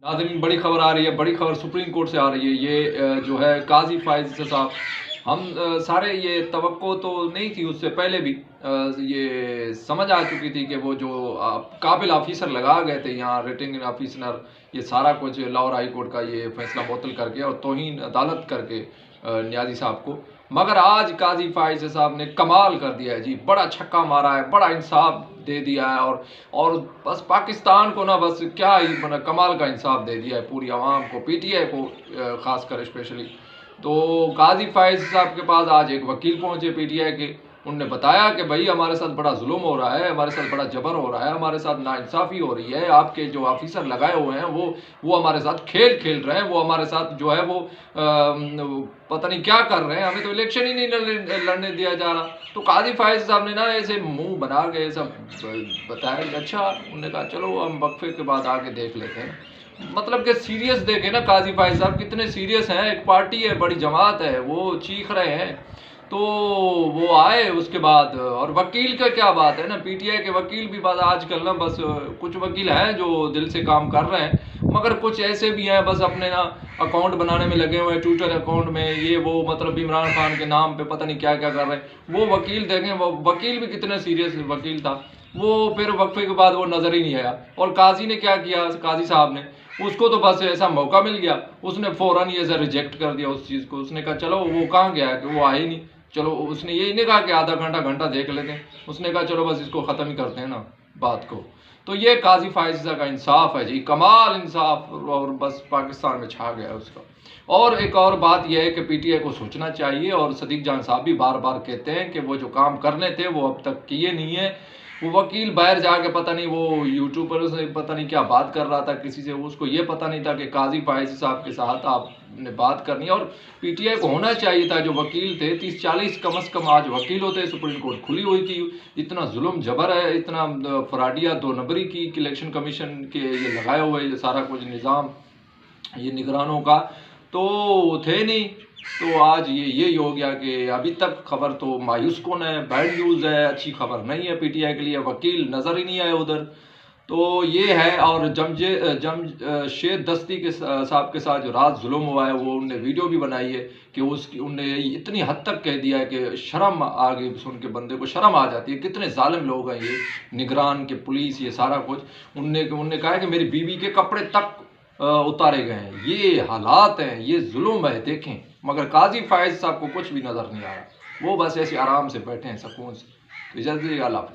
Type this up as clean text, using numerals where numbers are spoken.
नाज़रीन, बड़ी खबर आ रही है, बड़ी खबर सुप्रीम कोर्ट से आ रही है। ये जो है काजी फ़ाइज़ साहब, हम सारे ये तवक्को तो नहीं थी उससे पहले भी, ये समझ आ चुकी थी कि वो जो काबिल ऑफिसर लगा गए थे यहाँ, रिटर्निंग ऑफिसर, ये सारा कुछ लाहौर हाई कोर्ट का ये फैसला मुअत्तल करके और तौहीन अदालत करके नियाज़ी साहब को। मगर आज काजी फ़ाइज़ साहब ने कमाल कर दिया है जी, बड़ा छक्का मारा है, बड़ा इंसाफ दे दिया है और बस पाकिस्तान को ना, बस क्या ही कमाल का इंसाफ दे दिया है पूरी आवाम को, पीटीआई को ख़ास कर स्पेशली। तो काजी फ़ाइज़ साहब के पास आज एक वकील पहुंचे पीटीआई के, उनने बताया कि भाई हमारे साथ बड़ा जुल्म हो रहा है, हमारे साथ बड़ा जबर हो रहा है, हमारे साथ नाइंसाफ़ी हो रही है, आपके जो ऑफिसर लगाए हुए हैं वो हमारे साथ खेल खेल रहे हैं, वो हमारे साथ जो है वो पता नहीं क्या कर रहे हैं, हमें तो इलेक्शन ही नहीं लड़ने दिया जा रहा। तो काजी फ़ाइज़ साहब ने ना ऐसे मुंह बना के सब बताया। अच्छा, उन्होंने कहा चलो हम वक्फे के बाद आके देख लेते हैं। मतलब कि सीरियस देखे ना काजी फ़ाइज़ साहब कितने सीरियस हैं। एक पार्टी है, बड़ी जमात है, वो चीख रहे हैं, तो वो आए उसके बाद। और वकील का क्या बात है ना, पीटीआई के वकील भी बात आजकल ना, बस कुछ वकील हैं जो दिल से काम कर रहे हैं, मगर कुछ ऐसे भी हैं बस अपने ना अकाउंट बनाने में लगे हुए हैं, ट्विटर अकाउंट में ये वो, मतलब इमरान खान के नाम पे पता नहीं क्या क्या कर रहे हैं। वो वकील देखें, वो वकील भी कितने सीरियस वकील था, वो फिर वक्फे के बाद वो नज़र ही नहीं आया। और काजी ने क्या किया, काजी साहब ने, उसको तो बस ऐसा मौका मिल गया, उसने फ़ौरन ये ऐसा रिजेक्ट कर दिया उस चीज़ को। उसने कहा चलो वो कहाँ गया है, कि वो आए ही नहीं, चलो उसने ये नहीं कहा कि आधा घंटा घंटा देख लेते हैं, उसने कहा चलो बस इसको ख़त्म ही करते हैं ना बात को। तो ये काजी फ़ाइज़ का इंसाफ है जी, कमाल इंसाफ, और बस पाकिस्तान में छा गया उसका। और एक और बात यह है कि पीटीआई को सोचना चाहिए, और सदीक जान साहब भी बार बार कहते हैं कि वो जो काम करने थे वो अब तक किए नहीं है। वो वकील बाहर जाके पता नहीं वो यूट्यूबर से पता नहीं क्या बात कर रहा था किसी से, उसको ये पता नहीं था कि काजी फ़ाइज़ साहब के साथ आपने बात करनी है। और पीटीआई को होना चाहिए था, जो वकील थे 30-40 कम से कम आज वकील होते, सुप्रीम कोर्ट खुली हुई थी। इतना जुल्म जबर है, इतना फ्राडिया दो नंबरी की इलेक्शन कमीशन के ये लगाए हुए ये सारा कुछ निज़ाम, ये निगरानों का, तो थे नहीं। तो आज ये हो गया कि अभी तक खबर तो मायूस कौन है, बैड न्यूज़ है, अच्छी खबर नहीं है पीटीआई के लिए, वकील नज़र ही नहीं आए उधर। तो ये है। और जमशेद दस्ती के साहब के साथ जो रात जुल्म हुआ है, वो उनने वीडियो भी बनाई है कि उसकी उनने इतनी हद तक कह दिया है कि शर्म आ गई, सुन के बंदे को शर्म आ जाती है, कितने जालिम लोग हैं ये निगरान के, पुलिस, ये सारा कुछ। उनने कहा है कि मेरी बीवी के कपड़े तक उतारे गए हैं। ये हालात हैं, ये जुल्म है, देखें। मगर काजी फ़ाइज़ साहब को कुछ भी नज़र नहीं आ रहा, वो बस ऐसे आराम से बैठे हैं सुकून से। तो इजाज़त दीजिए, अल्लाह हाफ़िज़।